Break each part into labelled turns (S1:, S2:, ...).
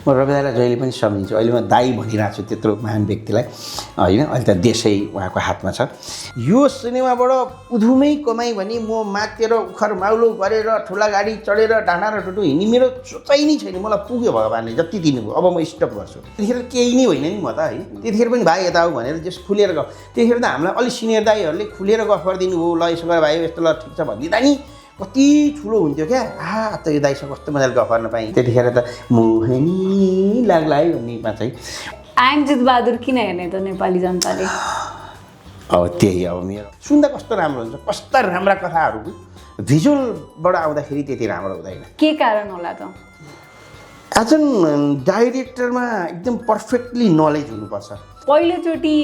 S1: म रवि दाईलाई जहिले पनि सम्झिन्छु। अहिले म दाई भनिरहेको छु त्यत्रो महान व्यक्तिलाई होइन। अहिले त देशै उहाँको हातमा छ। यो सिनेमाबाट उधुमै कमाइ भने म मातेर उखर माउलो गरेर ठुला गाडी चढेर डाँडा र टुटु हिँड्ने मेरो सोचाइ नै छैन। मलाई पुग्यो भगवान्ले जति दिनुभयो, अब म स्टप गर्छु। त्यतिखेर केही नै होइन नि म त होइन। त्यतिखेर पनि भाइ यता आऊ भनेर जस खुलेर गफ, त्यतिखेर त हामीलाई अलिक सिनियर दाईहरूले खुलेर गफ गरिदिनु हो, ल यसो गर भाइ यस्तो ल ठिक छ भनिदिँदा नि कति ठुलो हुन्थ्यो क्या। त यो दाइसँग कस्तो मजाले गफ गर्न पाएँ। त्यतिखेर त मोहिनी लाग्ला है भन्नेमा चाहिँ
S2: आइएम जितबहादुर किन हेर्ने त नेपाली जनताले?
S1: अब त्यही अब मेरो सुन्दा कस्तो राम्रो हुन्छ, कस्ता राम्रा कथाहरू भिजुअलबाट आउँदाखेरि त्यति राम्रो हुँदैन।
S2: के कारण होला त?
S1: एज एन डाइरेक्टरमा एकदम पर्फेक्टली नलेज हुनुपर्छ।
S2: पहिलोचोटि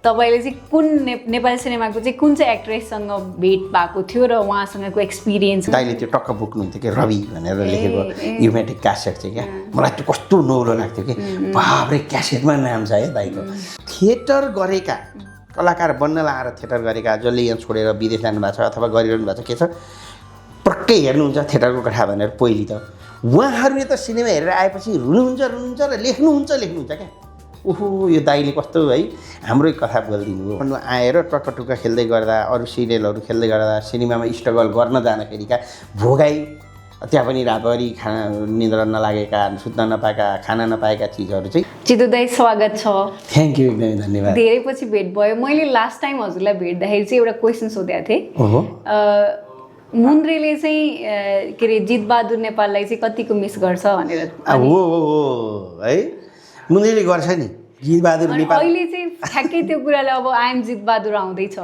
S2: तपाईँले चाहिँ कुन नेपाली सिनेमाको चाहिँ कुन चाहिँ एक्ट्रेससँग भेट भएको थियो र उहाँसँगको एक्सपिरियन्स?
S1: दाइले त्यो टक्क बोक्नुहुन्थ्यो कि रवि भनेर लेखेको युमेटिक क्यासेट चाहिँ क्या, मलाई त्यो कस्तो नौलो लाग्थ्यो कि बाब्रे क्यासेटमा नाम छ है दाइको। थिएटर गरेका कलाकार बन्न लाएर थिएटर गरेका जसले यहाँ छोडेर विदेश जानुभएको छ अथवा गरिरहनु भएको छ, के छ पक्कै हेर्नुहुन्छ थिएटरको कथा भनेर। पहिली त उहाँहरूले त सिनेमा हेरेर आएपछि रुनुहुन्छ र लेख्नुहुन्छ क्या। ओहो यो दाइले कस्तो है हाम्रै कथा बोलिदिनु हो भन्नु आएर टक्कटुक्का खेल्दै गर्दा, अरू सिरियलहरू खेल्दै गर्दा, सिनेमामा स्ट्रगल गर्न जाँदाखेरिका भोगाई, त्यहाँ पनि रातभरि खाना निद्रा नलागेका, सुत्न नपाएका, खाना नपाएका चिजहरू चाहिँ।
S2: चितु दाइ स्वागत छ।
S1: थ्याङ्क यू, एकदमै धन्यवाद।
S2: धेरै पछि भेट भयो। मैले लास्ट टाइम हजुरलाई भेट्दाखेरि चाहिँ एउटा क्वेसन सोधेको थिएँ।
S1: ओहो
S2: मुन्द्रेले चाहिँ के अरे जितबहादुर नेपाललाई चाहिँ कतिको मिस गर्छ भनेर।
S1: हो है, मुन्द्रेले गर्छ नि जितबहादुर नेपाल।
S2: अहिले चाहिँ ठ्याक्कै त्यो कुराले अब आइएम जितबहादुर आउँदैछ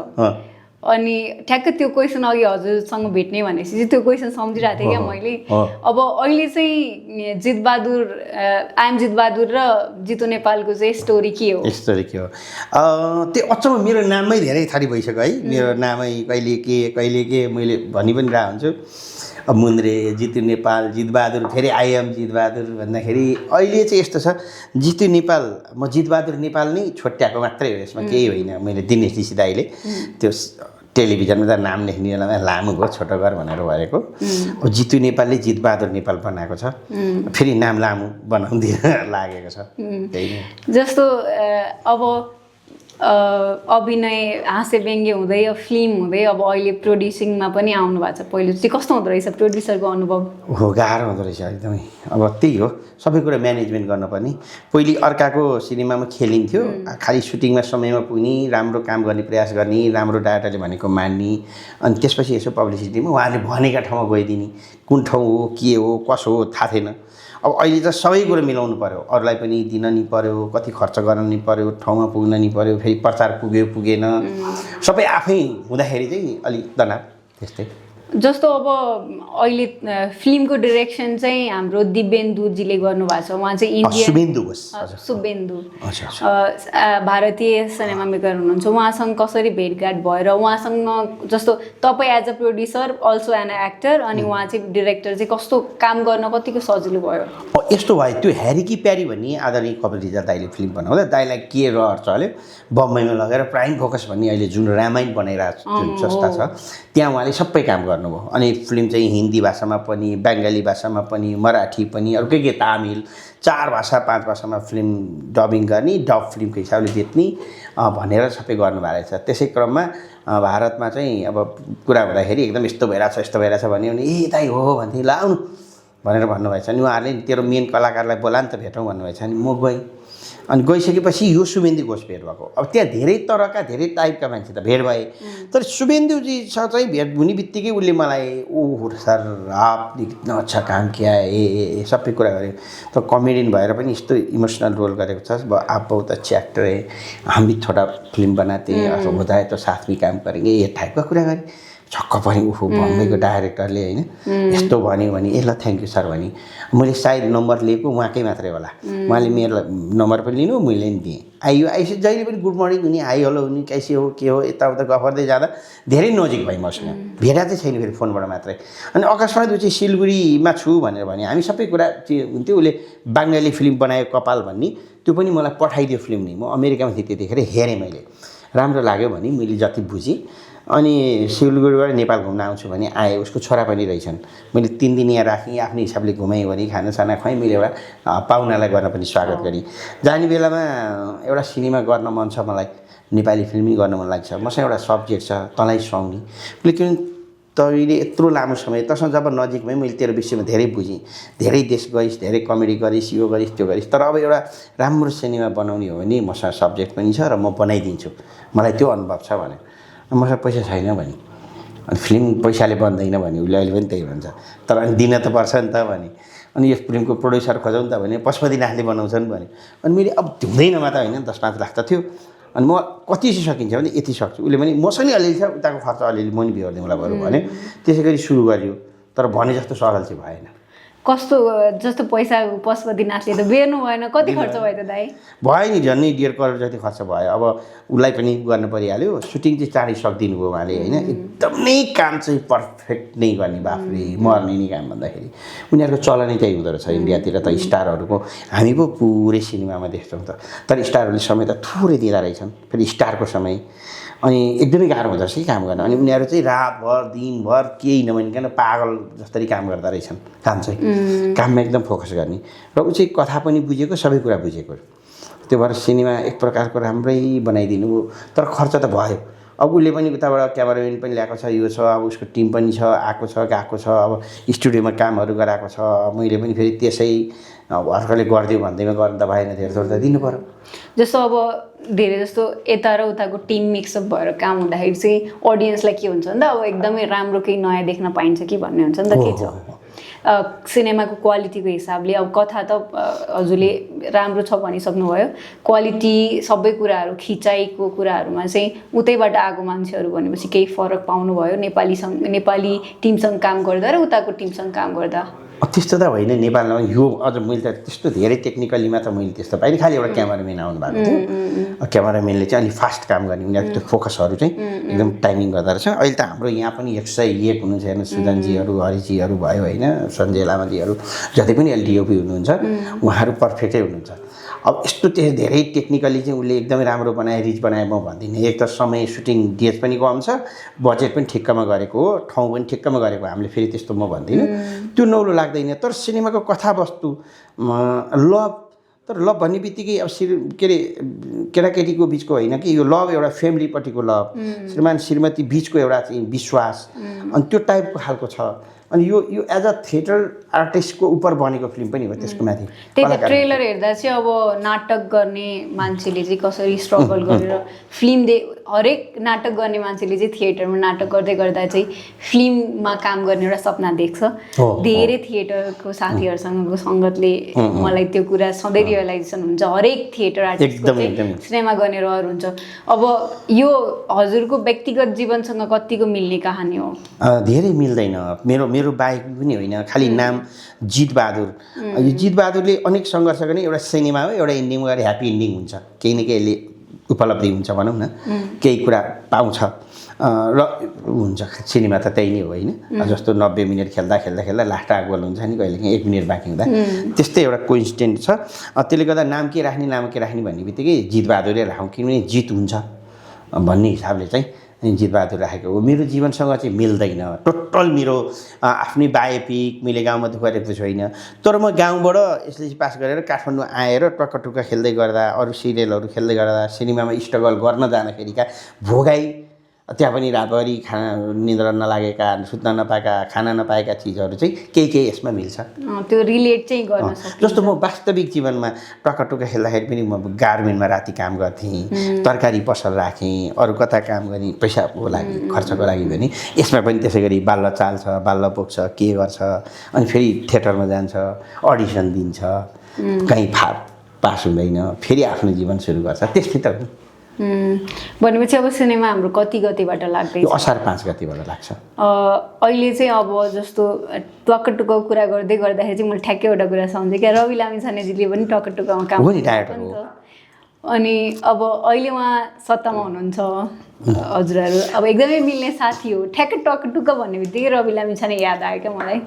S2: अनि ठ्याक्कै त्यो क्वेसन अघि हजुरसँग भेट्ने भनेपछि चाहिँ त्यो क्वेसन सम्झिरहेको थिएँ क्या मैले। अब अहिले चाहिँ जितबहादुर आइएम जितबहादुर र जितु नेपालको चाहिँ स्टोरी के हो?
S1: स्टोरी के हो त्यो अचम्म मेरो नाममै धेरै थरी भइसक्यो है। मेरो नामै कहिले के मैले भनि पनि रहेको हुन्छु। अब मुन्द्रे, जितु नेपाल, जितबहादुर, फेरि आइएम जितबहादुर भन्दाखेरि अहिले चाहिँ यस्तो छ, जितु नेपाल म जितबहादुर नेपाल नै छोट्याएको मात्रै हो, यसमा केही होइन। मैले दिनेश ऋषि दाइले त्यो टेलिभिजनमा त नाम लेख्ने बेलामा लामो भयो छोटो घर भनेर भनेको, अब जितु नेपालले जितबहादुर नेपाल बनाएको छ, फेरि नाम लामो बनाउँदिन लागेको छ। त्यही नै
S2: जस्तो अब अभिनय हास्य व्यङ्ग्य हुँदै फिल्म हुँदै अब अहिले प्रोड्युसिङमा पनि आउनु भएको छ। पहिलो चाहिँ कस्तो हुँदो रहेछ प्रोड्युसरको अनुभव?
S1: हो गाह्रो हुँदो रहेछ एकदमै। अब त्यही हो, सबै कुरा म्यानेजमेन्ट गर्नुपर्ने। पहिले अर्काको सिनेमामा खेलिन्थ्यो, खालि सुटिङमा समयमा पुग्ने, राम्रो काम गर्ने प्रयास गर्ने, राम्रो डाइरेक्टरले भनेको मान्ने, अनि त्यसपछि यसो पब्लिसिटीमा उहाँहरूले भनेका ठाउँमा गइदिने। कुन ठाउँ हो, के हो, कसो हो थाहा थिएन। अब अहिले त सबै कुरो मिलाउनु पऱ्यो, अरूलाई पनि दिन नि पऱ्यो, कति खर्च गर्न नि पऱ्यो, ठाउँमा पुग्न नि पऱ्यो, फेरि प्रचार पुग्यो पुगेन, सबै आफै हुँदाखेरि चाहिँ अलिक तनाव त्यस्तै।
S2: जस्तो अब अहिले फिल्मको डिरेक्सन चाहिँ हाम्रो दिव्येन्दुजीले गर्नुभएको छ। उहाँ चाहिँ शुभेन्दु भारतीय सिनेमा मेकर हुनुहुन्छ। उहाँसँग कसरी भेटघाट भएर उहाँसँग जस्तो तपाईँ as a producer also an actor अनि उहाँ चाहिँ डिरेक्टर चाहिँ कस्तो काम गर्न कतिको सजिलो भयो?
S1: यस्तो भयो, त्यो ह्यारी की प्यारी भन्ने आदरणीय कपिल रिजाल दाइले फिल्म बनाउँदा दाइलाई के रहर चल्यो, बम्बईमा लगेर प्राइम फोकस भन्ने अहिले जुन रामायण बनाइरहेको जुन संस्था छ त्यहाँ उहाँले सबै काम गर्नुभयो। अनि फिल्म चाहिँ हिन्दी भाषामा पनि, बङ्गाली भाषामा पनि, मराठी पनि, अरू के तामिल, 4 भाषा 5 भाषामा फिल्म डबिङ गर्ने, डब फिल्मको हिसाबले बेच्ने भनेर सबै गर्नुभएको रहेछ। त्यसै क्रममा भारतमा चाहिँ अब कुरा हुँदाखेरि एकदम यस्तो भइरहेछ भन्यो भने ए दाइ हो भन्थे, ल आउनु भनेर भन्नुभएछ। अनि उहाँहरूले तेरो मेन कलाकारलाई बोला नि त भेटौँ भन्नुभएछ। अनि म गएँ, अनि गइसकेपछि यो शुभेन्दु घोष भेट भएको। अब त्यहाँ धेरै तरहका धेरै टाइपका मान्छे त भेट भए, तर शुभेन्दुजीसँग चाहिँ भेट हुने बित्तिकै उसले मलाई ओहो सर आप इतना अच्छा काम किया ए सबै कुरा गऱ्यो। त कमेडियन भएर पनि यस्तो इमोसनल रोल गरेको छ, आप बहुत अच्छे एक्टर है, हम भी छोटा फिल्म बनाते हैं, होता है तो साथ में काम करेंगे, ये टाइपका कुरा गरेँ। छक्क पऱ्यो, उफो बम्बईको डाइरेक्टरले होइन यस्तो भन्यो भने ए ल थ्याङ्क यू सर भने। मैले सायद नम्बर लिएको उहाँकै मात्रै होला, उहाँले मेरो नम्बर पनि लिनु, मैले पनि दिएँ। आइसु जहिले पनि गुड मर्निङ हुने, हाई हेलो हुने, कैसे हो के हो यताउता गफ गर्दै जाँदा धेरै नजिक भयो मसँग। भेटा चाहिँ छैन फेरि फोनबाट मात्रै। अनि अकस्मात ऊ चाहिँ सिलगढीमा छु भनेर भने हामी सबै कुरा हुन्थ्यो। उसले बङ्गाली फिल्म बनायो कपाल भन्ने, त्यो पनि मलाई पठाइदियो फिल्म नि। म अमेरिकामा थिएँ त्यतिखेर, हेरेँ मैले, राम्रो लाग्यो भने मैले जति बुझेँ अनि सिलगढीबाट नेपाल घुम्न आउँछु भने आएँ, उसको छोरा पनि रहेछन्। मैले 3 दिन यहाँ राखेँ, आफ्नै हिसाबले घुमाएँ भने खानासाना खुवाएँ, मैले एउटा पाहुनालाई गर्न पनि स्वागत गरेँ। जाने बेलामा एउटा सिनेमा गर्न मन छ मलाई, नेपाली फिल्मै गर्न मन लाग्छ, मसँग एउटा सब्जेक्ट छ तँलाई सुहाउने, लेकिन तैँले यत्रो लामो समय तसँग जब नजिकमै मैले तेरो विषयमा धेरै बुझेँ, धेरै देश गइस्, धेरै कमेडी गरिस्, यो गरिस् त्यो गरिस्, तर अब एउटा राम्रो सिनेमा बनाउने हो भने मसँग सब्जेक्ट पनि छ र म बनाइदिन्छु, मलाई त्यो अनुभव छ भने। मसँग पैसा छैन भने, अनि फिल्म पैसाले बन्दैन भने उसले अहिले पनि त्यही भन्छ, तर अनि दिन त पर्छ नि त भने। अनि यस फिल्मको प्रोड्युसर खोजौँ त भने पशुपतिनाथले बनाउँछन् भने। अनि मैले अब हुँदैन मा त होइन, 10-5 लाख त थियो, अनि म कति चाहिँ सकिन्छ भने यति सक्छु। उसले पनि मसँग नि अलिअलि छ, उताको खर्च अलिअलि म नि बिहोर्दिउँला बरु भने। त्यसै गरी सुरु गरियो, तर भने जस्तो सरल चाहिँ भएन।
S2: कस्तो जस्तो पैसा पशुपतिनाथले त बेर्नु भएन, कति खर्च भयो त दाइ?
S1: भयो नि, झन्डै 1.5 करोड जति खर्च भयो। अब उसलाई पनि गर्न परिहाल्यो, सुटिङ चाहिँ चाँडै सकिदिनु भयो उहाँले होइन। एकदमै काम चाहिँ पर्फेक्ट नै गर्ने, बाफरे मर्ने नै काम भन्दाखेरि उनीहरूको चलनै त्यही हुँदो रहेछ इन्डियातिर त। स्टारहरूको हामी पो पुरै सिनेमामा देख्छौँ त, तर स्टारहरूले समय त थोरै दिँदा रहेछन्, फेरि स्टारको समय। अनि एकदमै गाह्रो हुँदो रहेछ कि काम गर्न। अनि उनीहरू चाहिँ रातभर दिनभर केही नभनिकन पागल जस्तरी काम गर्दा रहेछन्। काम चाहिँ काममा एकदम फोकस गर्ने, र ऊ चाहिँ कथा पनि बुझेको, सबै कुरा बुझेको। त्यो भएर सिनेमा एक प्रकारको राम्रै बनाइदिनु, तर खर्च त भयो। अब उसले पनि उताबाट क्यामेराम्यान पनि ल्याएको छ, यो छ, अब उसको टिम पनि छ, आएको छ गएको छ, अब स्टुडियोमा कामहरू गराएको छ। मैले पनि फेरि त्यसै अर्कोले गरिदियो भन्दैमा गर्नु त भएन, धेरै थोर त दिनु पर्यो।
S2: जस्तो अब धेरै जस्तो यता र उताको टिम मिक्सअप भएर काम हुँदाखेरि चाहिँ अडियन्सलाई के हुन्छ नि त, अब एकदमै राम्रो केही नयाँ देख्न पाइन्छ कि भन्ने हुन्छ नि त। के छ सिनेमाको क्वालिटीको हिसाबले, अब कथा त हजुरले राम्रो छ भनिसक्नुभयो, क्वालिटी सबै कुराहरू, खिचाइको कुराहरूमा चाहिँ उतैबाट आएको मान्छेहरू भनेपछि केही फरक पाउनुभयो नेपाली टिमसँग काम गर्दा र उताको टिमसँग काम गर्दा?
S1: त्यस्तो त होइन, नेपालमा यो अझ मैले त त्यस्तो धेरै टेक्निकलीमा त मैले त्यस्तो पाइनँ। खालि एउटा क्यामेराम्यान आउनु भएको थियो, क्यामेराम्यानले चाहिँ अलिक फास्ट काम गर्ने, उनीहरूको त्यो फोकसहरू चाहिँ एकदम टाइमिङ गर्दो रहेछ। अहिले त हाम्रो यहाँ पनि 101 हुनुहुन्छ हेर्नु, सुजनजीहरू, हरिजीहरू भयो होइन, सञ्जय लामाजीहरू, जति पनि अहिले डिओपी हुनुहुन्छ उहाँहरू पर्फेक्टै हुनुहुन्छ। अब यस्तो धेरै टेक्निकली चाहिँ उसले एकदमै राम्रो बनाए, रिच बनाए म भन्दिनँ। एक त समय सुटिङ डेज पनि कम छ, बजेट पनि ठिक्कमा गरेको हो, ठाउँ पनि ठिक्कमा गरेको, हामीले फेरि त्यस्तो म भन्दिनँ, त्यो नौलो लाग्दैन। तर सिनेमाको कथावस्तु लभ, तर लभ भन्ने बित्तिकै अब के अरे केटाकेटीको बिचको होइन कि, यो लभ एउटा फ्यामिलीपट्टिको लभ, श्रीमान श्रीमती बिचको एउटा चाहिँ विश्वास, अनि त्यो टाइपको खालको छ। अनि यो एज अ थिएटर आर्टिस्टको उप बनेको फिल्म पनि हो, त्यसको माथि।
S2: त्यही त ट्रेलर हेर्दा चाहिँ अब नाटक गर्ने मान्छेले चाहिँ कसरी स्ट्रगल गरेर फिल्म हरेक नाटक गर्ने मान्छेले चाहिँ थिएटरमा नाटक गर्दै गर्दा चाहिँ फिल्ममा काम गर्ने एउटा सपना देख्छ। धेरै थिएटरको साथीहरूसँगको सङ्गतले मलाई त्यो कुरा सधैँ रियलाइजेसन हुन्छ, हरेक थिएटर आर्टिस्टको सिनेमा गर्ने रहर हुन्छ। अब यो हजुरको व्यक्तिगत जीवनसँग कतिको मिल्ने कहानी हो?
S1: धेरै मिल्दैन, मेरो बाइक पनि होइन, खालि नाम जितबहादुर। यो जितबहादुरले अनेक सङ्घर्ष गर्ने, एउटा सिनेमा हो, एउटा इन्डिङ गएर ह्याप्पी इन्डिङ हुन्छ, केही न केही यसले उपलब्धि हुन्छ भनौँ न, केही कुरा पाउँछ र हुन्छ। सिनेमा त त्यही नै हो होइन, जस्तो 90 मिनट खेल्दा लास्ट गोल हुन्छ नि, कहिलेकाहीँ 1 मिनट बाँकी हुँदा, त्यस्तै एउटा कोइन्सिडेन्ट छ। त्यसले गर्दा नाम के राख्ने भन्ने बित्तिकै जितबहादुरै राखौँ, किनभने जित हुन्छ भन्ने हिसाबले चाहिँ जितबहादुर राखेको हो। मेरो जीवनसँग चाहिँ मिल्दैन टोटल। मेरो आफ्नै बायोपिक मैले गाउँमा गरेको छैन, तर म गाउँबाट एसएलसी पास गरेर काठमाडौँ आएर टक्का खेल्दै गर्दा, अरू सिरियलहरू खेल्दै गर्दा, सिनेमामा स्ट्रगल गर्न जाँदाखेरिका भोगाई, त्यहाँ पनि रातभरि निद्रा नलागेका, सुत्न नपाएका, खाना नपाएका चिजहरू चाहिँ केही यसमा मिल्छ।
S2: त्यो रिलेट चाहिँ गर्न सक्छ।
S1: जस्तो म वास्तविक जीवनमा टक्का खेल्दाखेरि पनि म गार्मेन्टमा राति काम गर्थेँ, तरकारी पसल राखेँ, अरू कता काम गरेँ पैसाको लागि, खर्चको लागि भने यसमा पनि त्यसै गरी बाल्ल चाल्छ, बाल्ल पोख्छ, के गर्छ, अनि फेरि थिएटरमा जान्छ, अडिसन दिन्छ, कहीँ पास हुँदैन, फेरि आफ्नो जीवन सुरु गर्छ। त्यस्तै त हो।
S2: भनेपछि अब सिनेमा हाम्रो कति गतिबाट लाग्दैछ?
S1: असार 5 गतिबाट लाग्छ।
S2: अहिले चाहिँ अब जस्तो टक्क कुरा गर्दाखेरि चाहिँ मैले ठ्याक्कै एउटा कुरा सम्झेँ क्या, रवि लामिछानेजीले पनि टक्कमा काम गर्नुहुन्छ, अनि अब अहिले उहाँ सत्तामा हुनुहुन्छ, हजुरहरू अब एकदमै मिल्ने साथी हो। ठ्याक्कै टक्क भन्ने बित्तिकै रवि लामिछाने याद आयो क्या मलाई।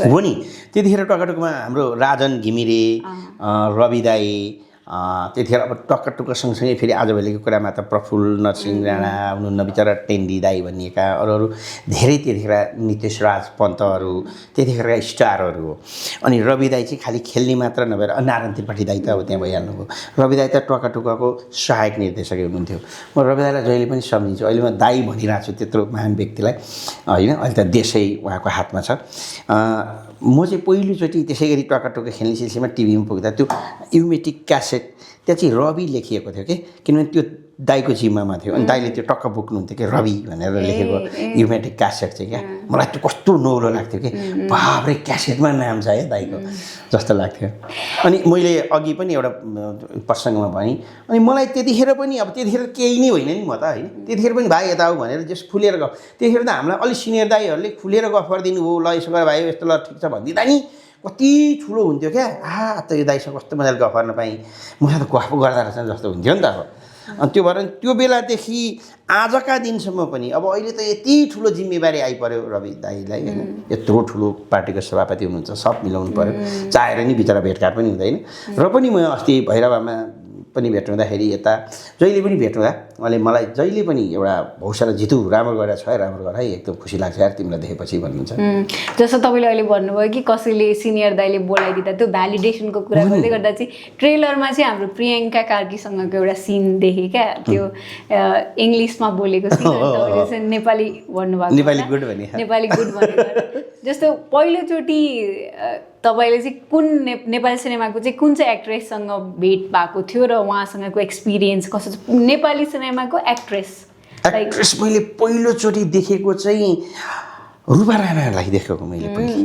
S1: हो नि, त्यतिखेर टक्कमा हाम्रो राजन घिमिरे, रवि दाई, त्यतिखेर अब टक्क सँगसँगै फेरि आजभोलिको कुरामा त प्रफुल्ल नरसिंह राणा हुनुहुन्न बिचरा टेन्डी दाई भनिएका अरू धेरै त्यतिखेर नितेश राज पन्तहरू त्यतिखेरका स्टारहरू हो। अनि रवि दाई चाहिँ खालि खेल्ने मात्र नभएर नारायण त्रिपाठी दाई त अब त्यहाँ भइहाल्नुभयो। रवि दाई त टुक्काको सहायक निर्देशक हुनुहुन्थ्यो। म रवि दाईलाई जहिले पनि सम्झिन्छु। अहिले म दाई भनिरहेको छु त्यत्रो महान व्यक्तिलाई होइन। अहिले त देशै उहाँको हातमा छ। म चाहिँ पहिलोचोटि त्यसै गरी टुक्का खेल्ने सिलसिलामा टिभीमा पुग्दा त्यो युमेटिक क्यासेट त्यहाँ चाहिँ रवि लेखिएको थियो कि, किनभने त्यो दाईको जिम्मामा थियो। अनि दाईले त्यो टक्क बोक्नुहुन्थ्यो कि रवि भनेर लेखेको युमेटिक क्यासेट चाहिँ क्या। मलाई त्यो कस्तो नौलो लाग्थ्यो कि बाब्रे क्यासेटमा नाम छ है दाईको जस्तो लाग्थ्यो। अनि मैले अघि पनि एउटा प्रसङ्गमा भनेँ, अनि मलाई त्यतिखेर पनि अब त्यतिखेर केही नै होइन नि म त होइन। त्यतिखेर पनि भाइ यता आऊ भनेर जस खुलेर गफ, त्यतिखेर त हामीलाई अलिक सिनियर दाईहरूले खुलेर गफ गरिदिनु भयो। ल यसो गर भाइ यस्तो ल ठिक छ भनिदिँदा नि कति ठुलो हुन्थ्यो क्या। त यो दाइसँग कस्तो मजाले गफ गर्न पाएँ, मलाई त गफ गर्दा रहेछ जस्तो हुन्थ्यो नि त अब। अनि त्यो भएर त्यो बेलादेखि आजका दिनसम्म पनि अब अहिले त यति ठुलो जिम्मेवारी आइपऱ्यो रवि दाईलाई होइन। यत्रो ठुलो पार्टीको सभापति हुनुहुन्छ, सब मिलाउनु पऱ्यो, चाहेर नि बिचरा भेटघाट पनि हुँदैन। र पनि म अस्ति भैरवामा पनि भेट हुँदाखेरि यता जहिले पनि भेट हुँदा उहाँले मलाई जहिले पनि एउटा हौसला जितु राम्रो गरेर छ है, राम्रो गर है, एकदम खुसी लाग्छ यार तिमीलाई देखेपछि भन्नुहुन्छ।
S2: जस्तो तपाईँले अहिले भन्नुभयो कि कसैले सिनियर दाइले बोलाइदिँदा त्यो भ्यालिडेसनको कुरा गर्दै गर्दा चाहिँ ट्रेलरमा चाहिँ हाम्रो प्रियङ्का कार्कीसँगको एउटा सिन देखेँ क्या। त्यो इङ्ग्लिसमा बोलेको सिन, तपाईँले चाहिँ नेपाली भन्नुभएको,
S1: नेपाली गुड भने
S2: नेपाली गुड भनेर। जस्तो पहिलोचोटि तपाईँले चाहिँ कुन नेपाली सिनेमाको चाहिँ कुन चाहिँ एक्ट्रेससँग भेट भएको थियो र उहाँसँगको एक्सपिरियन्स कस्तो छ? नेपाली सिनेमाको एक्ट्रेस
S1: मैले पहिलोचोटि देखेको चाहिँ रूपा राणालाई देखेको मैले पहिले,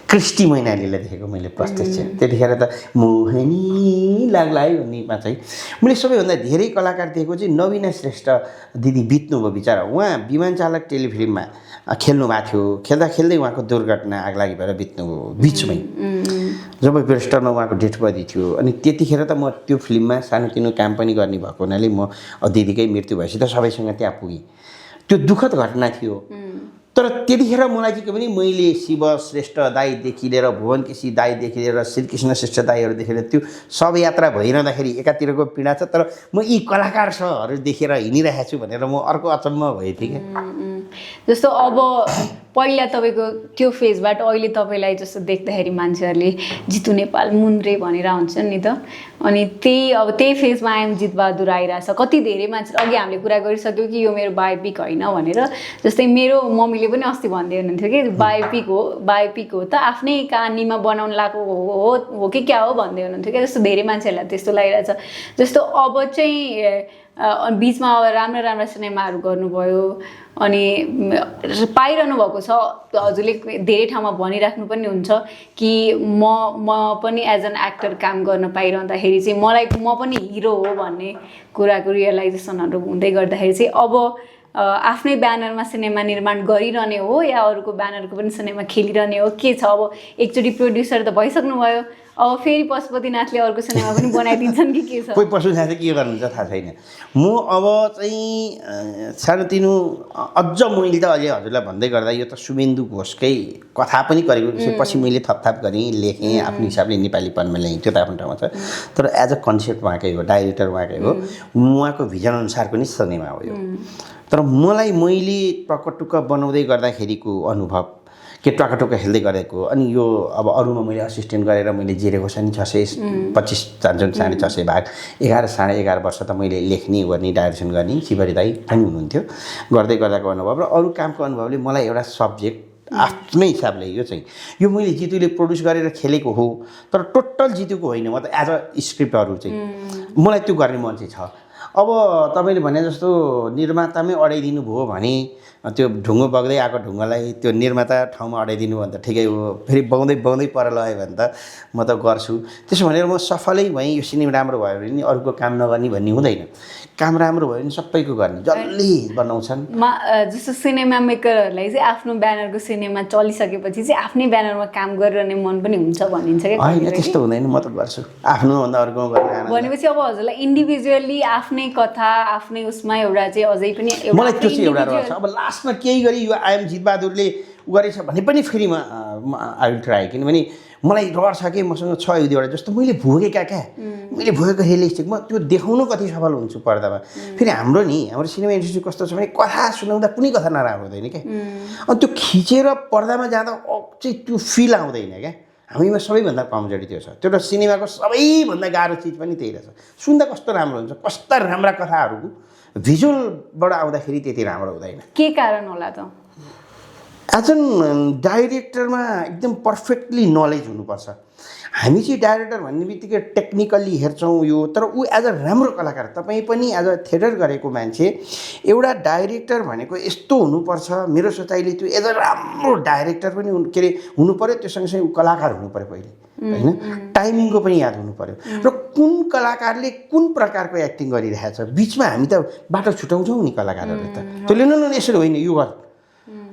S1: क्रिस्टी मैनालीलाई देखेको मैले प्रत्यक्ष। त्यतिखेर त मोहनी लाग्ला है भन्नेमा चाहिँ मैले सबैभन्दा धेरै कलाकार देखेको चाहिँ नवीना श्रेष्ठ दिदी बित्नुभयो बिचरा। उहाँ विमान चालक टेलिफिल्ममा खेल्नु भएको थियो, खेल्दा खेल्दै उहाँको दुर्घटना आगलागी भएर बित्नुभयो बिचमै, जब ब्रेस्टरमा उहाँको डेथ बडी थियो। अनि त्यतिखेर त म त्यो फिल्ममा सानोतिनो काम पनि गर्ने भएको हुनाले म दिदीकै मृत्यु भएपछि त सबैसँग त्यहाँ पुगेँ। त्यो दुःखद घटना थियो। तर त्यतिखेर मलाई चाहिँ के भने मैले शिव श्रेष्ठ दाईदेखि लिएर भुवन केसी दाईदेखि लिएर श्रीकृष्ण श्रेष्ठ दाईहरूदेखि लिएर त्यो सब यात्रा भइरहँदाखेरि एकातिरको पीडा छ, तर म यी कलाकार छहरू देखेर हिँडिरहेको छु भनेर म अर्को अचम्म भएँ थिएँ क्या।
S2: जस्तो अब पहिला तपाईँको त्यो फेजबाट अहिले तपाईँलाई जस्तो देख्दाखेरि मान्छेहरूले जितु नेपाल मुन्द्रे भनेर हुन्छन् नि त। अनि त्यही फेजमा आइएम जितबहादुर आइरहेछ। कति धेरै मान्छे अघि हामीले कुरा गरिसक्यौँ कि यो मेरो बायोपिक होइन भनेर। जस्तै मेरो मम्मीले पनि अस्ति भन्दै हुनुहुन्थ्यो कि बायोपिक हो त आफ्नै कहानीमा बनाउनु लागेको हो कि क्या हो भन्दै हुनुहुन्थ्यो क्या। जस्तो धेरै मान्छेहरूलाई त्यस्तो लागिरहेछ। जस्तो अब चाहिँ बिचमा अब राम्रा सिनेमाहरू गर्नुभयो अनि पाइरहनु भएको छ। हजुरले धेरै ठाउँमा भनिराख्नु पनि हुन्छ कि म पनि एज एन एक्टर काम गर्न पाइरहँदाखेरि चाहिँ म पनि हिरो हो भन्ने कुराको रियलाइजेसनहरू हुँदै गर्दाखेरि चाहिँ अब आफ्नै ब्यानरमा सिनेमा निर्माण गरिरहने हो या अरूको ब्यानरको पनि सिनेमा खेलिरहने हो, के छ? अब एकचोटि प्रड्युसर त भइसक्नुभयो, अब फेरि पशुपतिनाथले अर्को सिनेमा पनि बनाइदिन्छन् कि के छ?
S1: कोही पशुपतिनाथले के गर्नुहुन्छ थाहा छैन। म अब चाहिँ सानोतिनो अझ मैले त अहिले हजुरलाई भन्दै गर्दा यो त शुभेन्दु घोषकै कथा पनि गरेको पछि मैले थपथाप गरेँ, लेखेँ, आफ्नो हिसाबले नेपालीपनमा ल्याएँ, त्यो त आफ्नो ठाउँमा छ। तर एज अ कन्सेप्ट उहाँकै हो, डाइरेक्टर उहाँकै हो, उहाँको भिजन अनुसारको नि सिनेमा हो यो। तर मैले टुक्क बनाउँदै गर्दाखेरिको अनुभव के टुक्क खेल्दै गरेको, अनि यो अब अरूमा मैले असिस्टेन्ट गरेर मैले जिरेको छ नि 625 जान्छन् 650 भाग 11 साढे 11 वर्ष त मैले लेख्ने गर्ने डाइरेक्सन गर्ने शिवरी दाई पनि हुनुहुन्थ्यो। गर्दै गर्दाको अनुभव र अरू कामको अनुभवले मलाई एउटा सब्जेक्ट आफ्नै हिसाबले यो मैले जितुले प्रड्युस गरेर खेलेको हो, तर टोटल जितुको होइन। म त एज अ स्क्रिप्टहरू चाहिँ मलाई त्यो गर्ने मन चाहिँ छ। अब तपाईँले भने जस्तो निर्मातामै अडाइदिनु भयो भने त्यो ढुङ्गो बग्दै आएको ढुङ्गालाई त्यो निर्माता ठाउँमा अडाइदिनु भने त ठिकै हो, फेरि बग्दै पर लग्यो भने त म त गर्छु। त्यसो भनेर म सफलै भएँ, यो सिनेमा राम्रो भयो भने नि अरूको काम नगर्ने भन्ने हुँदैन। काम राम्रो भयो भने सबैको गर्ने, जसले बनाउँछन्।
S2: जस्तो सिनेमा मेकरहरूलाई चाहिँ आफ्नो ब्यानरको सिनेमा चलिसकेपछि चाहिँ आफ्नै ब्यानरमा काम गरिरहने मन पनि हुन्छ भनिन्छ क्या?
S1: होइन, त्यस्तो हुँदैन, म त गर्छु आफ्नो भन्दा अर्कोमा गर्ने।
S2: भनेपछि अब हजुरलाई इन्डिभिजुअली आफ्नै कथा आफ्नै उसमा एउटा चाहिँ अझै पनि
S1: मलाई त्यो चाहिँ एउटा रहेछ। अब लास्टमा केही गरी यो आइएम जितबहादुरले गरेछ भने पनि फेरि आई विल ट्राई किनभने मलाई रहर छ कि मसँग छ एक दुईवटा जस्तो मैले भोगेका क्या मैले भोगेको रियलिस्टिक म त्यो देखाउनु कति सफल हुन्छु पर्दामा फेरि हाम्रो सिनेमा इन्डस्ट्री कस्तो छ भने कथा सुनाउँदा कुनै कथा नराम्रो हुँदैन क्या अनि त्यो खिचेर पर्दामा जाँदा चाहिँ त्यो फिल आउँदैन क्या हामीमा सबैभन्दा कमजोरी त्यो छ त्यो त सिनेमाको सबैभन्दा गाह्रो चिज पनि त्यही रहेछ सुन्दा कस्तो राम्रो हुन्छ कस्ता राम्रा कथाहरूको भिजुअलबाट आउँदाखेरि त्यति राम्रो हुँदैन
S2: के कारण होला त
S1: एज एन डाइरेक्टरमा एकदम पर्फेक्टली नलेज हुनुपर्छ हामी चाहिँ डाइरेक्टर भन्ने बित्तिकै टेक्निकल्ली हेर्छौँ यो तर ऊ एज अ राम्रो कलाकार तपाईँ पनि एज अ थिएटर गरेको मान्छे एउटा डाइरेक्टर भनेको यस्तो हुनुपर्छ मेरो सोचाइले त्यो एज अ राम्रो डाइरेक्टर पनि के अरे हुनु पऱ्यो त्यो सँगसँगै कलाकार हुनु पऱ्यो पहिले होइन टाइमिङको पनि याद हुनु पऱ्यो र कुन कलाकारले कुन प्रकारको एक्टिङ गरिरहेछ बिचमा हामी त बाटो छुटाउँछौँ नि कलाकारहरूले त त्यसले न यसरी होइन यो गर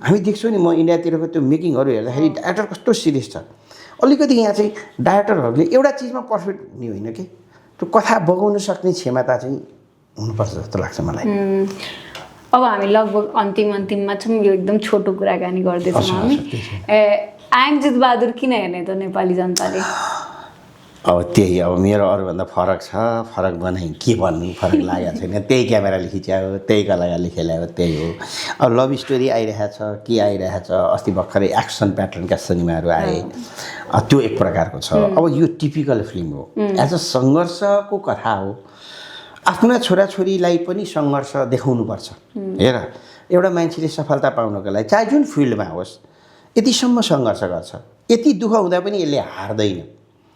S1: हामी देख्छौँ नि म इन्डियातिरको त्यो मेकिङहरू हेर्दाखेरि डाइरेक्टर कस्तो सिरियस छ अलिकति यहाँ चाहिँ डाइरेक्टरहरूले एउटा चिजमा पर्फेक्ट हुने होइन कि त्यो कथा बगाउन सक्ने क्षमता चाहिँ हुनुपर्छ जस्तो लाग्छ मलाई
S2: अब हामी लगभग अन्तिममा छौँ यो एकदम छोटो कुराकानी गर्दैछौँ हामी आइएम जितबहादुर किन हेर्ने त नेपाली जनताले
S1: अब त्यही अब मेरो अरूभन्दा फरक छ फरक बनाइ के भन्नु फरक लागेको छैन त्यही क्यामेराले खिच्यायो त्यही कलाकारले खेलायो त्यही हो अब लभ स्टोरी आइरहेछ के आइरहेछ अस्ति भर्खरै एक्सन प्याटर्नका सिनेमाहरू आए त्यो एक प्रकारको छ अब यो टिपिकल फिल्म हो एज अ सङ्घर्षको कथा हो आफ्ना छोराछोरीलाई पनि सङ्घर्ष देखाउनुपर्छ हेर एउटा मान्छेले सफलता पाउनको लागि चाहे जुन फिल्डमा होस् यतिसम्म सङ्घर्ष गर्छ यति दुःख हुँदा पनि यसले हार्दैन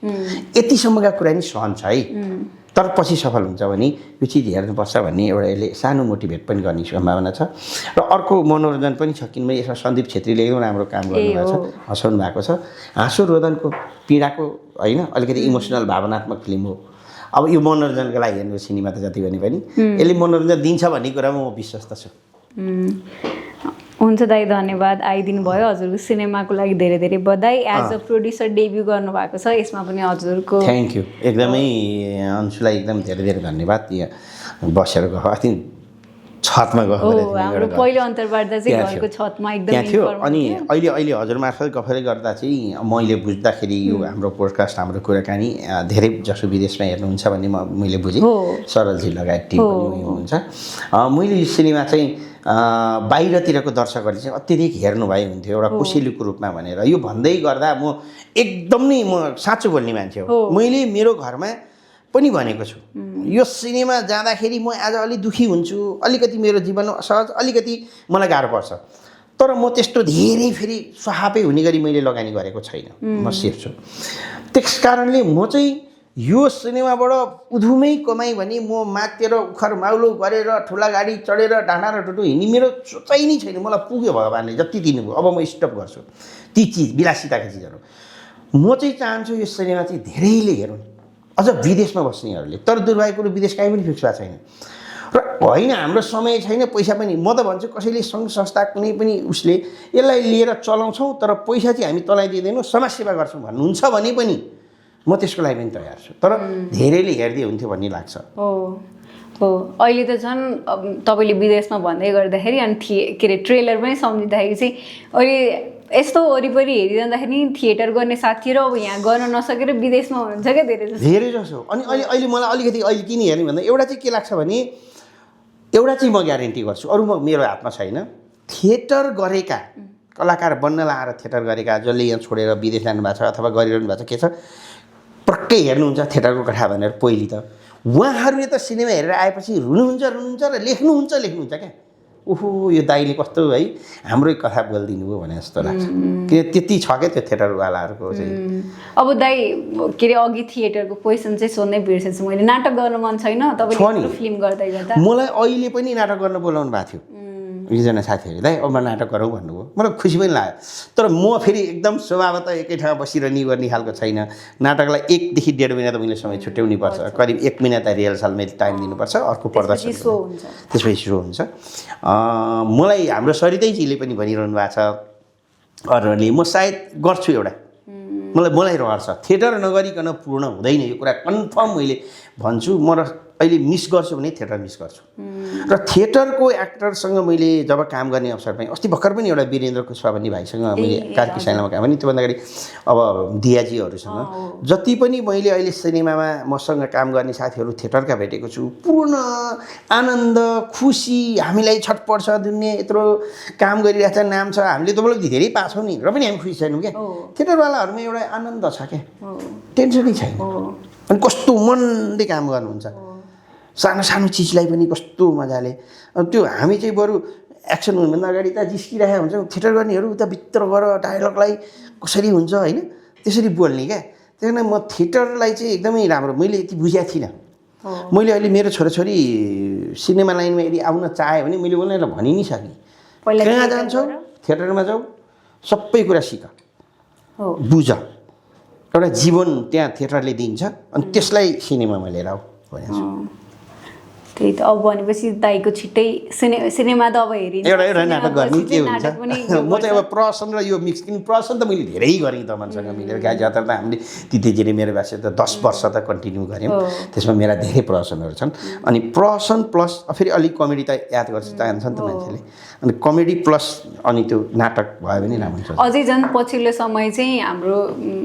S1: यतिसम्मका कुरा नि सहन्छ है तर पछि सफल हुन्छ भने यो चिज हेर्नुपर्छ भन्ने एउटा यसले सानो मोटिभेट पनि गर्ने सम्भावना छ र अर्को मनोरञ्जन पनि छ किनभने यसमा सन्दीप छेत्रीले एकदम राम्रो काम गर्नुभएको छ हँसाउनु भएको छ हाँसो रोदनको पीडाको होइन अलिकति इमोसनल भावनात्मक फिल्म हो अब यो मनोरञ्जनको लागि हेर्नु सिनेमा त जति भने पनि यसले मनोरञ्जन दिन्छ भन्ने कुरामा म विश्वस्त छु
S2: हुन्छ दाइ धन्यवाद आइदिनु भयो हजुरको सिनेमाको लागि धेरै धेरै बधाई एज अ प्रोड्युसर डेब्यू गर्नुभएको छ यसमा पनि हजुरको
S1: थ्याङ्क यू एकदमै अंशुलाई एकदम धेरै धेरै धन्यवाद यहाँ बसेर गयो अस्ति छतमा गयो
S2: हाम्रो पहिलो अन्तर्वार्ता चाहिँ घरको छतमा एकदम
S1: थियो अनि अहिले हजुर मार्फत गफले गर्दा चाहिँ मैले बुझ्दाखेरि यो हाम्रो पोडकास्ट हाम्रो कुराकानी धेरै जसो विदेशमा हेर्नुहुन्छ भन्ने मैले बुझेँ सरलजी लगायत टिम पनि हुनुहुन्छ मैले यो सिनेमा चाहिँ बाहिरतिरको दर्शकहरूले चाहिँ अत्यधिक हेर्नुभयो हुन्थ्यो एउटा कोसेलीको रूपमा भनेर यो भन्दै गर्दा म एकदम नै म साँचो बोल्ने मान्छे हो मैले मेरो घरमा पनि भनेको छु यो सिनेमा जाँदाखेरि म आज अलि दुखी हुन्छु अलिकति मेरो जीवन सहज अलिकति मलाई गाह्रो पर्छ तर म त्यस्तो धेरै फेरि स्वाहापै हुने गरी मैले लगानी गरेको छैन म सेफ छु त्यस कारणले म चाहिँ यो सिनेमाबाट उधुमै कमाइ भने म मातेर उखर माउलो गरेर ठुला गाडी चढेर डाँडा र टुटु हिँड्ने मेरो सोचाइ नै छैन मलाई पुग्यो भगवान्ले जति दिनुभयो अब म स्टप गर्छु ती चिज विलासिताका चिजहरू म चाहिँ चाहन्छु यो सिनेमा चाहिँ धेरैले हेरौँ अझ विदेशमा बस्नेहरूले तर दुर्भाग्यको विदेश कहीँ पनि फिक्स भएको छैन र होइन हाम्रो समय छैन पैसा पनि म त भन्छु कसैले सङ्घ संस्था कुनै पनि उसले यसलाई लिएर चलाउँछौँ तर पैसा चाहिँ हामी तँलाई दिँदैनौँ समाजसेवा गर्छौँ भन्नुहुन्छ भने पनि म त्यसको लागि पनि तयार छु तर धेरैले हेर्दै हुन्थ्यो भन्ने लाग्छ
S2: हो अहिले त झन् तपाईँले विदेशमा भन्दै गर्दाखेरि अनि के अरे ट्रेलर पनि सम्झिँदाखेरि चाहिँ अहिले यस्तो वरिपरि हेरिरहँदाखेरि थिएटर गर्ने साथीहरू अब यहाँ गर्न नसकेर विदेशमा हुनुहुन्छ क्या धेरै
S1: जसो अनि अहिले मलाई अलिकति अहिले किन हेर्ने भन्दा एउटा चाहिँ के लाग्छ भने एउटा चाहिँ म ग्यारेन्टी गर्छु अरू मेरो हातमा छैन थिएटर गरेका कलाकार बन्न लाएर थिएटर गरेका जसले यहाँ छोडेर विदेश जानुभएको छ अथवा गरिरहनु भएको छ के छ पक्कै हेर्नुहुन्छ थिएटरको कथा भनेर पहिली त उहाँहरूले त सिनेमा हेरेर आएपछि रुनुहुन्छ र लेख्नुहुन्छ क्या ओहो यो दाइले कस्तो है हाम्रै कथा बोलिदिनु भयो भने जस्तो लाग्छ कि त्यति छ क्या त्यो थिएटरवालाहरूको चाहिँ
S2: अब दाइ के अरे अघि थिएटरको क्वेसन चाहिँ सोध्नै बिर्सेछु मैले नाटक गर्न मन छैन तपाईँले फिल्म गर्दै गर्दा
S1: मलाई अहिले पनि नाटक गर्न बोलाउनु भएको थियो एकजना साथीहरूले दाइ अब नाटक गरौँ भन्नुभयो मलाई खुसी पनि लाग्यो तर म फेरि एकदम स्वभावतः एकै ठाउँमा बसिरहने गर्ने खालको छैन नाटकलाई 1 देखि 1.5 महिना त मैले समय छुट्याउनै पर्छ करिब 1 महिना त रिहर्सलमै टाइम दिनुपर्छ अर्को प्रदर्शन त्यसपछि सो हुन्छ मलाई हाम्रो सरितैजीले पनि भनिरहनु भएको छ अरूहरूले म सायद गर्छु एउटा मलाई रहर छ थिएटर नगरिकन पूर्ण हुँदैन यो कुरा कन्फर्म मैले भन्छु म अहिले मिस गर्छु भने थिएटर मिस गर्छु र थिएटरको एक्टरसँग मैले जब काम गर्ने अवसर पाएँ अस्ति भर्खर पनि एउटा वीरेन्द्र कुशवा भन्ने भाइसँग मैले कार्की साइनामा काम भने त्योभन्दा अगाडि अब दियाजीहरूसँग जति पनि मैले अहिले सिनेमामा मसँग काम गर्ने साथीहरू थिएटरका भेटेको छु पूर्ण आनन्द खुसी हामीलाई छटपट छ दुनियाँ यत्रो काम गरिरहेछ नाम छ हामीले त उपलब्धि धेरै पाछौँ नि र पनि हामी खुसी छैनौँ क्या थिएटरवालाहरूमा एउटा आनन्द छ क्या टेन्सनै छैन अनि कस्तो मनले काम गर्नुहुन्छ सानो सानो चिजलाई पनि कस्तो मजाले त्यो हामी चाहिँ बरु एक्सन हुनुभन्दा अगाडि त जिस्किरहेको हुन्छौँ थिएटर गर्नेहरू उता भित्र गएर डायलगलाई कसरी हुन्छ होइन त्यसरी बोल्ने क्या त्यही कारण म थिएटरलाई चाहिँ एकदमै राम्रो मैले यति बुझेको थिइनँ मैले अहिले मेरो छोराछोरी सिनेमा लाइनमा यदि आउन चाह्यो भने मैले उनीहरूलाई भनि नै सकेँ कहाँ जान्छौ थिएटरमा जाऊ सबै कुरा सिक बुझ एउटा जीवन त्यहाँ थिएटरले दिन्छ अनि त्यसलाई सिनेमामा लिएर आऊ भनेको छु
S2: त्यही त अब भनेपछि दाइको छिट्टै सिनेमा त अब हेरिन्छ
S1: एउटा नाटक गर्ने के हुन्छ म चाहिँ अब प्रहसन र यो मिक्स किन प्रहसन त मैले धेरै गरेँ तमनसँग मिलेर गाई जात्रा त हामीले तितेजीले मेरो भाषा त 10 वर्ष त कन्टिन्यू गऱ्यौँ त्यसमा मेरा धेरै प्रहसनहरू छन् अनि प्रहसन प्लस फेरि अलिक कमेडी त याद गर्छ चाहन्छ नि त मान्छेले अनि कमेडी प्लस अनि त्यो नाटक भयो भने राम्रो हुन्छ
S2: अझै झन् पछिल्लो समय चाहिँ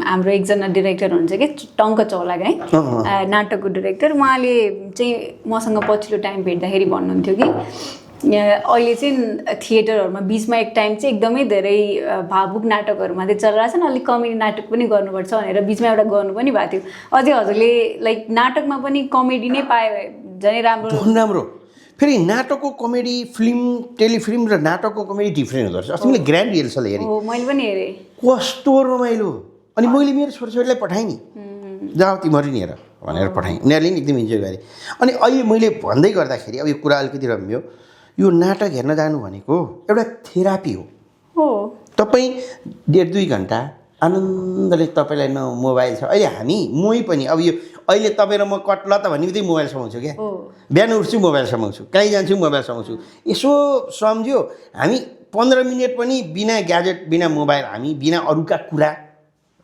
S2: हाम्रो एकजना डिरेक्टर हुन्छ कि टङ्क चौलाग है नाटकको डिरेक्टर उहाँले चाहिँ मसँग पछिल्लो टाइम भेट्दाखेरि भन्नुहुन्थ्यो कि अहिले चाहिँ थिएटरहरूमा बिचमा एक टाइम चाहिँ एकदमै धेरै भावुक नाटकहरूमा चाहिँ चलिरहेको छ नि अलिक कमेडी नाटक पनि गर्नुपर्छ भनेर बिचमा एउटा गर्नु पनि भएको थियो अझै हजुरले लाइक नाटकमा पनि कमेडी नै पायो झनै राम्रो
S1: फेरि नाटकको कमेडी फिल्म टेलिफिल्म र नाटकको कमेडी डिफ्रेन्ट हुँदो रहेछ अस्ति मैले ग्रान्ड रिहर्सल हेरेँ
S2: मैले पनि हेरेँ
S1: कस्तो रमाइलो अनि मैले मेरो छोराछोरीलाई पठाएँ नि जाऊ तिमीहरू नि हेर भनेर पठाएँ उनीहरूले नि एकदम इन्जोय गरेँ अनि अहिले मैले भन्दै गर्दाखेरि अब यो कुरा अलिकति रम्यो यो नाटक हेर्न जानु भनेको एउटा थेरापी हो तपाईँ 1.5-2 घन्टा आनन्दले तपाईँलाई न मोबाइल छ अहिले हामी मै पनि अब यो अहिले तपाईँ र म कट्ल त भन्ने बित्तिकै मोबाइल समाउँछु क्या बिहान उठ्छु मोबाइल समाउँछु कहीँ जान्छु मोबाइल समाउँछु यसो सम्झ्यो हामी 15 मिनट पनि बिना ग्याजेट बिना मोबाइल हामी बिना अरूका कुरा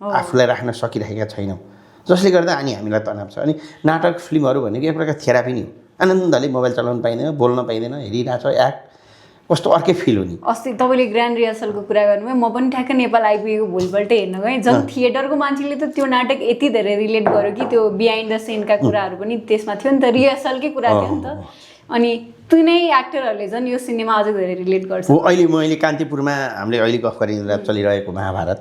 S1: आफूलाई राख्न सकिरहेका छैनौँ जसले गर्दा अनि हामीलाई तनाव छ अनि नाटक फिल्महरू भनेको एक प्रकार थेरापी नै हो आनन्दले मोबाइल चलाउनु पाइँदैन बोल्न पाइँदैन हेरिरहेको छ एक्ट कस्तो अर्कै फिल हो नि
S2: अस्ति तपाईँले ग्रान्ड रिहर्सलको कुरा गर्नुभयो म पनि ठ्याक्कै नेपाल आइपुगेको भोलिपल्टै हेर्न गएँ झन् थिएटरको मान्छेले त त्यो नाटक यति धेरै रिलेट गर्यो कि त्यो बिहाइन्ड द सिनका कुराहरू पनि त्यसमा थियो नि त रिहर्सलकै कुरा थियो नि त अनि तिनै एक्टरहरूले झन् यो सिनेमा अझै धेरै रिलेट गर्छ
S1: हो अहिले मैले कान्तिपुरमा हामीले अहिले गफ गरिँदा चलिरहेको महाभारत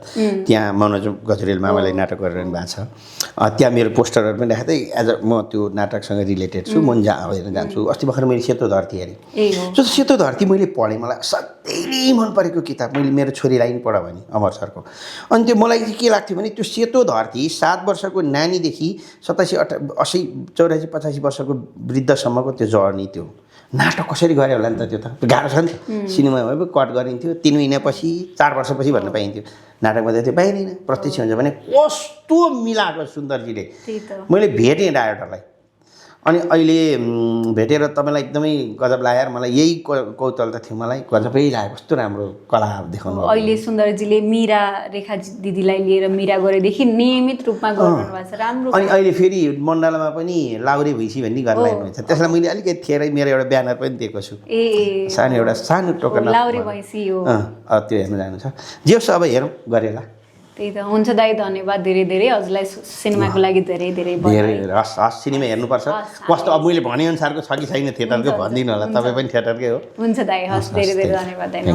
S1: त्यहाँ मनोज गजरेल मामाले नाटक गरिरहनु भएको छ त्यहाँ मेरो पोस्टरहरू पनि राखेको थिएँ एज अ म त्यो नाटकसँग रिलेटेड छु म हेरेर जान्छु अस्ति भर्खर मैले सेतो धरती हेरेँ जो सेतो धरती मैले पढेँ मलाई सधैँ मन परेको किताब मैले मेरो छोरीलाई पनि पढ भने अमर सरको अनि त्यो मलाई चाहिँ के लाग्थ्यो भने त्यो सेतो धरती 7 वर्षको नानीदेखि 87 80 84 85 वर्षको वृद्धसम्मको त्यो जर्नी त्यो नाटक कसरी गऱ्यो होला नि त त्यो त गाह्रो छ नि त सिनेमा भए कट गरिन्थ्यो 3 महिनापछि 4 वर्षपछि भन्न पाइन्थ्यो नाटकमा त त्यो पाइँदैन प्रत्यक्ष हुन्छ भने कस्तो मिलाएको सुन्दरजीले मैले भेटेँ डाइरेक्टरलाई अनि अहिले भेटेर तपाईँलाई एकदमै गजब लाग्यो मलाई यही कौतल त थियो मलाई गजबै लाग्यो कस्तो राम्रो कला देखाउनु
S2: अहिले सुन्दरजीले मीरा रेखा दिदीलाई लिएर मीरा गरेदेखि नियमित रूपमा गरिरहनु भएको छ राम्रो
S1: अनि अहिले फेरि मण्डलामा पनि लाउरे भैँसी भन्ने गर्न लाग्नुहुन्छ त्यसलाई मैले अलिकति थिएरै मेरो एउटा ब्यानर पनि दिएको छु सानो टोकन
S2: लाउरे भैँसी हो
S1: त्यो हेर्न जानु छ जे होस् अब हेरौँ गरेला
S2: त्यही त हुन्छ दाइ धन्यवाद धेरै धेरै हजुरलाई सिनेमाको लागि धेरै धेरै
S1: हस् सिनेमा हेर्नुपर्छ कस्तो अब मैले भनेअनुसारको छ कि छैन थिएटरको भनिदिनु होला तपाईँ पनि थिएटरकै हो
S2: हुन्छ दाइ हस् धेरै धेरै धन्यवाद दाइ